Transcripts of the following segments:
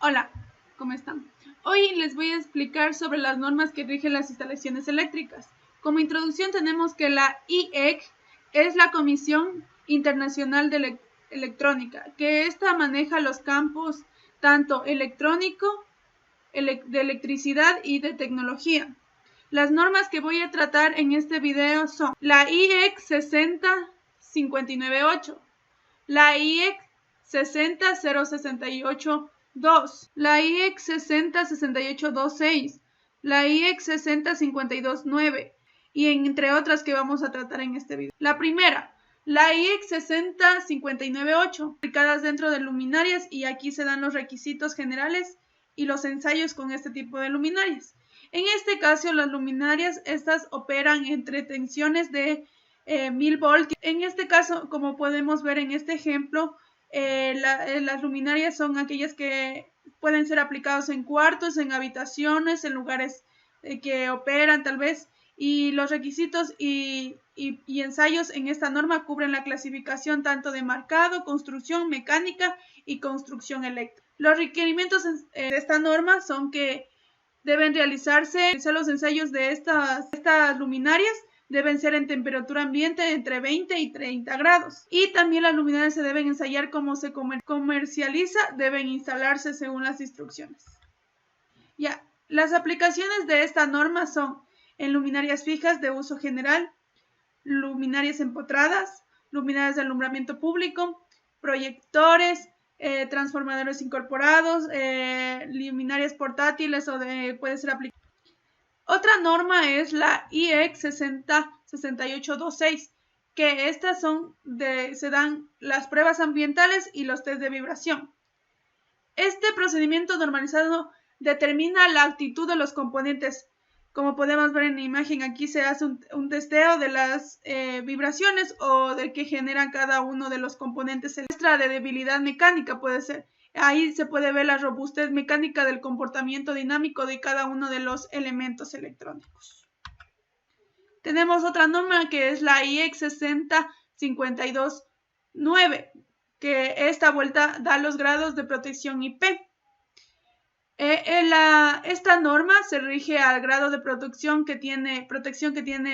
Hola, ¿cómo están? Hoy les voy a explicar sobre las normas que rigen las instalaciones eléctricas. Como introducción tenemos que la IEC es la Comisión Internacional de Electrónica, que esta maneja los campos tanto electrónico, de electricidad y de tecnología. Las normas que voy a tratar en este video son la IEC 60598, la IEC 60068-2, la IEC 606826, la IEC 60529 y entre otras que vamos a tratar en este video. La primera, la IEC 60598, aplicadas dentro de luminarias, y aquí se dan los requisitos generales y los ensayos con este tipo de luminarias. En este caso, las luminarias, estas operan entre tensiones de 1000 voltios. En este caso, como podemos ver en este ejemplo, las luminarias son aquellas que pueden ser aplicadas en cuartos, en habitaciones, en lugares que operan tal vez, y los requisitos y ensayos en esta norma cubren la clasificación tanto de marcado, construcción mecánica y construcción eléctrica. Los requerimientos de esta norma son que deben realizarse los ensayos de estas luminarias, deben ser en temperatura ambiente entre 20 y 30 grados. Y también las luminarias se deben ensayar como se comercializa, deben instalarse según las instrucciones. Ya, las aplicaciones de esta norma son en luminarias fijas de uso general, luminarias empotradas, luminarias de alumbramiento público, proyectores, transformadores incorporados, luminarias portátiles o puede ser aplicada. Otra norma es la IEC 606826, que estas se dan las pruebas ambientales y los test de vibración. Este procedimiento normalizado determina la actitud de los componentes. Como podemos ver en la imagen, aquí se hace un testeo de las vibraciones o de que generan cada uno de los componentes. Muestra de debilidad mecánica puede ser. Ahí se puede ver la robustez mecánica del comportamiento dinámico de cada uno de los elementos electrónicos. Tenemos otra norma que es la IEC 60529, que esta vuelta da los grados de protección IP. Esta norma se rige al grado de protección que tiene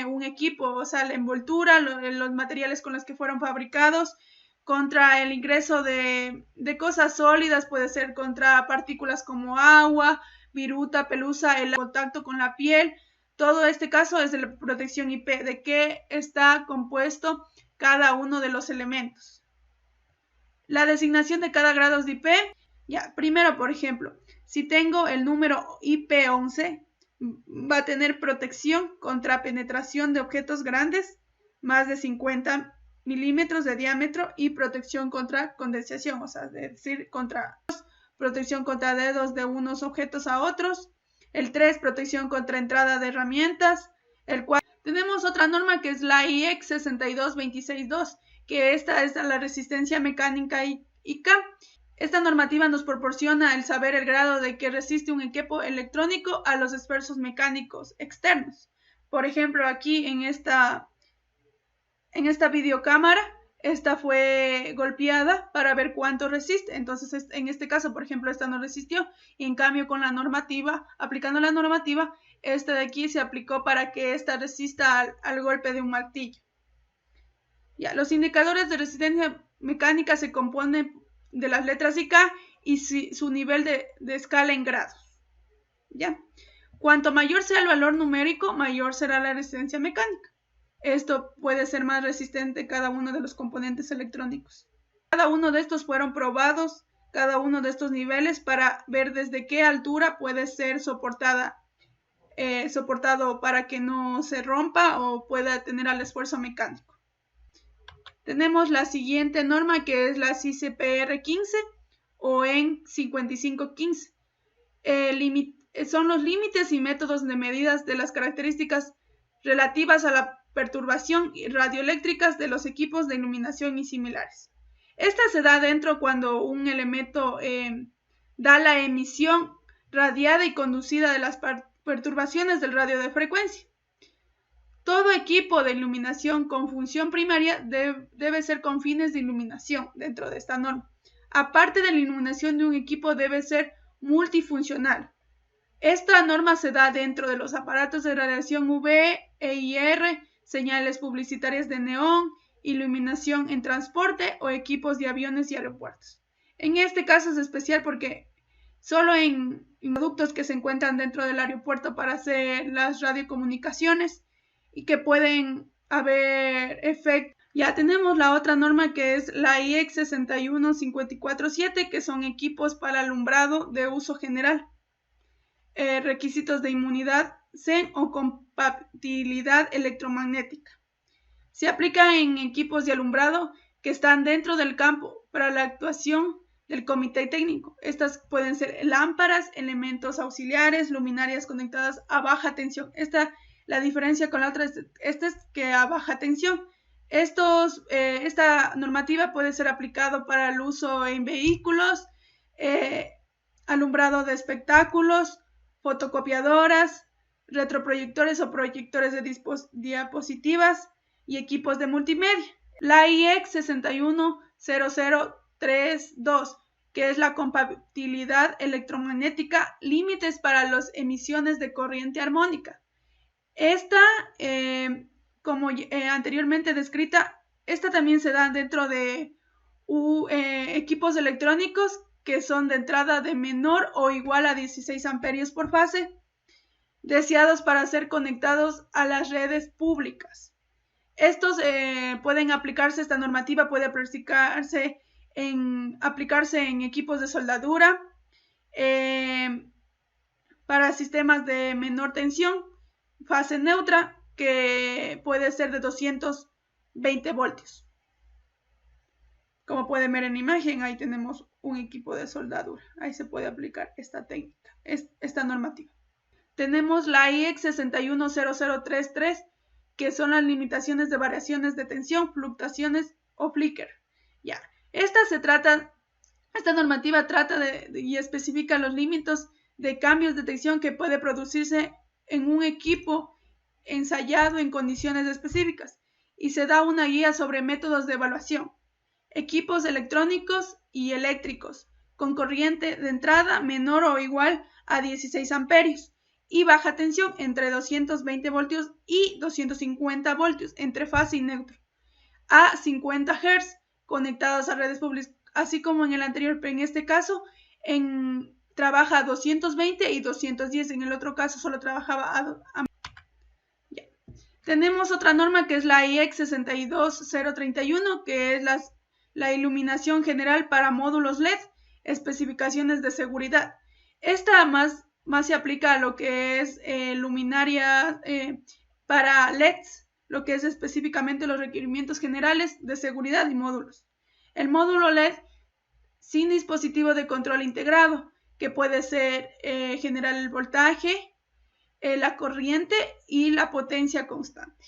un equipo, o sea, la envoltura, los materiales con los que fueron fabricados, contra el ingreso de cosas sólidas, puede ser contra partículas como agua, viruta, pelusa, el contacto con la piel. Todo este caso es de la protección IP, de qué está compuesto cada uno de los elementos. La designación de cada grado de IP. Ya, primero, por ejemplo, si tengo el número IP11, va a tener protección contra penetración de objetos grandes, más de 50 milímetros de diámetro, y protección contra condensación, o sea, es decir, protección contra dedos de unos objetos a otros. El 3, protección contra entrada de herramientas. El 4, tenemos otra norma que es la IEC 62262, que esta es la resistencia mecánica IK. Esta normativa nos proporciona el saber el grado de que resiste un equipo electrónico a los esfuerzos mecánicos externos. Por ejemplo, aquí en esta videocámara, esta fue golpeada para ver cuánto resiste. Entonces, en este caso, por ejemplo, esta no resistió, y en cambio con la normativa, aplicando la normativa, esta de aquí se aplicó para que esta resista al golpe de un martillo. Ya, los indicadores de resistencia mecánica se componen de las letras IK y su nivel de escala en grados. ¿Ya? Cuanto mayor sea el valor numérico, mayor será la resistencia mecánica. Esto puede ser más resistente cada uno de los componentes electrónicos. Cada uno de estos fueron probados, cada uno de estos niveles, para ver desde qué altura puede ser soportado para que no se rompa o pueda tener al esfuerzo mecánico. Tenemos la siguiente norma, que es la CICPR 15 o EN 5515. Son los límites y métodos de medidas de las características relativas a la perturbación radioeléctricas de los equipos de iluminación y similares. Esta se da dentro cuando un elemento da la emisión radiada y conducida de las perturbaciones del radio de frecuencia. Todo equipo de iluminación con función primaria debe ser con fines de iluminación dentro de esta norma. Aparte de la iluminación de un equipo, debe ser multifuncional. Esta norma se da dentro de los aparatos de radiación UV e IR, señales publicitarias de neón, iluminación en transporte o equipos de aviones y aeropuertos. En este caso es especial porque solo en productos que se encuentran dentro del aeropuerto para hacer las radiocomunicaciones y que pueden haber efectos. Ya tenemos la otra norma que es la IEC 61547, que son equipos para alumbrado de uso general. Requisitos de inmunidad, CEN o compatibilidad electromagnética. Se aplica en equipos de alumbrado que están dentro del campo para la actuación del comité técnico. Estas pueden ser lámparas, elementos auxiliares, luminarias conectadas a baja tensión. La diferencia con la otra es que a baja tensión. Esta normativa puede ser aplicado para el uso en vehículos, alumbrado de espectáculos, fotocopiadoras, retroproyectores o proyectores de diapositivas y equipos de multimedia. La IEC 610032, que es la compatibilidad electromagnética, límites para las emisiones de corriente armónica. Esta, como anteriormente descrita, esta también se da dentro de equipos electrónicos que son de entrada de menor o igual a 16 amperios por fase, deseados para ser conectados a las redes públicas. Estos pueden aplicarse, esta normativa puede aplicarse en equipos de soldadura, para sistemas de menor tensión, fase neutra, que puede ser de 220 voltios. Como pueden ver en la imagen, ahí tenemos un equipo de soldadura. Ahí se puede aplicar esta técnica, esta normativa. Tenemos la IEC 610033, que son las limitaciones de variaciones de tensión, fluctuaciones o flicker. Ya, esta normativa trata y especifica los límites de cambios de tensión que puede producirse en un equipo ensayado en condiciones específicas, y se da una guía sobre métodos de evaluación. Equipos electrónicos y eléctricos con corriente de entrada menor o igual a 16 amperios y baja tensión entre 220 voltios y 250 voltios entre fase y neutro, a 50 Hz, conectados a redes públicas, así como en el anterior, pero en este caso trabaja a 220 y 210, en el otro caso solo trabajaba a ya. Tenemos otra norma que es la IEC 62031, que es la iluminación general para módulos LED, especificaciones de seguridad. Esta más se aplica a lo que es luminaria para LEDs, lo que es específicamente los requerimientos generales de seguridad y módulos. El módulo LED sin dispositivo de control integrado, que puede ser generar el voltaje, la corriente y la potencia constante.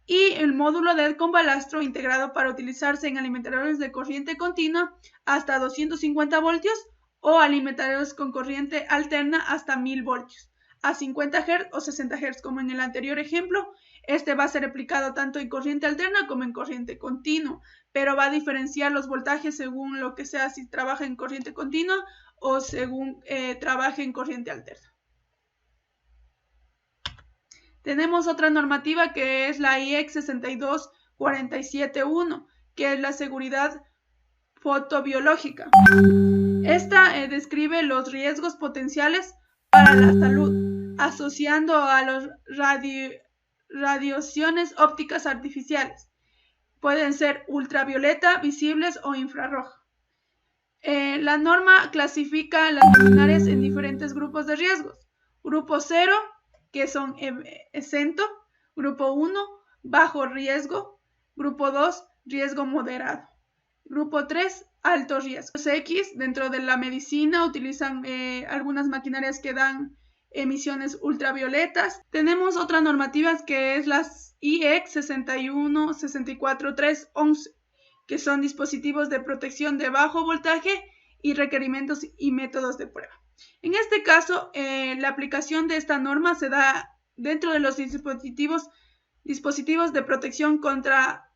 Y el módulo LED con balastro integrado para utilizarse en alimentadores de corriente continua hasta 250 voltios o alimentadores con corriente alterna hasta 1000 voltios, a 50 Hz o 60 Hz, como en el anterior ejemplo. Este va a ser aplicado tanto en corriente alterna como en corriente continua, pero va a diferenciar los voltajes según lo que sea, si trabaja en corriente continua o según trabaje en corriente alterna. Tenemos otra normativa que es la IEC 62471, que es la seguridad fotobiológica. Esta describe los riesgos potenciales para la salud, asociando a las radiaciones ópticas artificiales. Pueden ser ultravioleta, visibles o infrarroja. La norma clasifica las luminarias en diferentes grupos de riesgos. Grupo 0, que son exento. Grupo 1, bajo riesgo. Grupo 2, riesgo moderado. Grupo 3, alto riesgo. Los X, dentro de la medicina, utilizan algunas maquinarias que dan emisiones ultravioletas. Tenemos otras normativas que es las IEC 6164311, que son dispositivos de protección de bajo voltaje y requerimientos y métodos de prueba. En este caso, la aplicación de esta norma se da dentro de los dispositivos de protección contra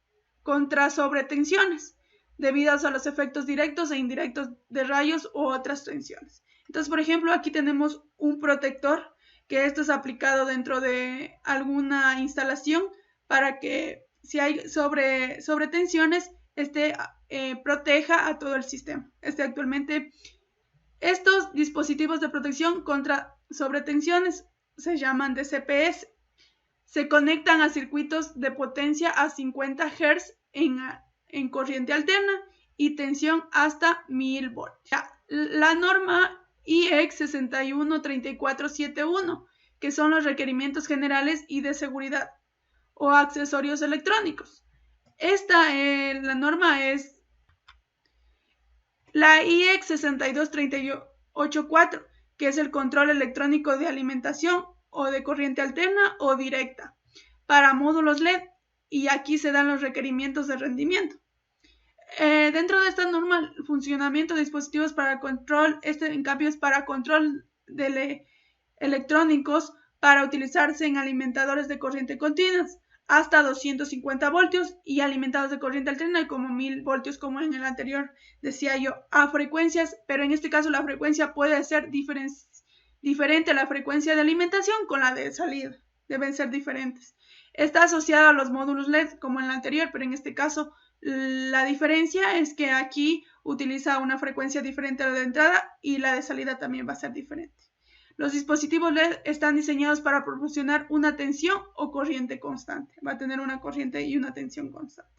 sobretensiones, debidas a los efectos directos e indirectos de rayos u otras tensiones. Entonces, por ejemplo, aquí tenemos un protector, que esto es aplicado dentro de alguna instalación para que si hay sobretensiones, proteja a todo el sistema. Actualmente, estos dispositivos de protección contra sobretensiones se llaman DCPS. Se conectan a circuitos de potencia a 50 Hz en corriente alterna y tensión hasta 1000 voltios. La norma IEC 613471, que son los requerimientos generales y de seguridad o accesorios electrónicos. La norma es la IEC 62384, que es el control electrónico de alimentación o de corriente alterna o directa para módulos LED, y aquí se dan los requerimientos de rendimiento. Dentro de esta norma, el funcionamiento de dispositivos para control, en cambio es para control de electrónicos para utilizarse en alimentadores de corriente continuas hasta 250 voltios y alimentados de corriente alterna como 1000 voltios, como en el anterior decía yo, a frecuencias, pero en este caso la frecuencia puede ser diferente a la frecuencia de alimentación con la de salida, deben ser diferentes. Está asociado a los módulos LED como en el anterior, pero en este caso la diferencia es que aquí utiliza una frecuencia diferente a la de entrada y la de salida también va a ser diferente. Los dispositivos LED están diseñados para proporcionar una tensión o corriente constante. Va a tener una corriente y una tensión constante.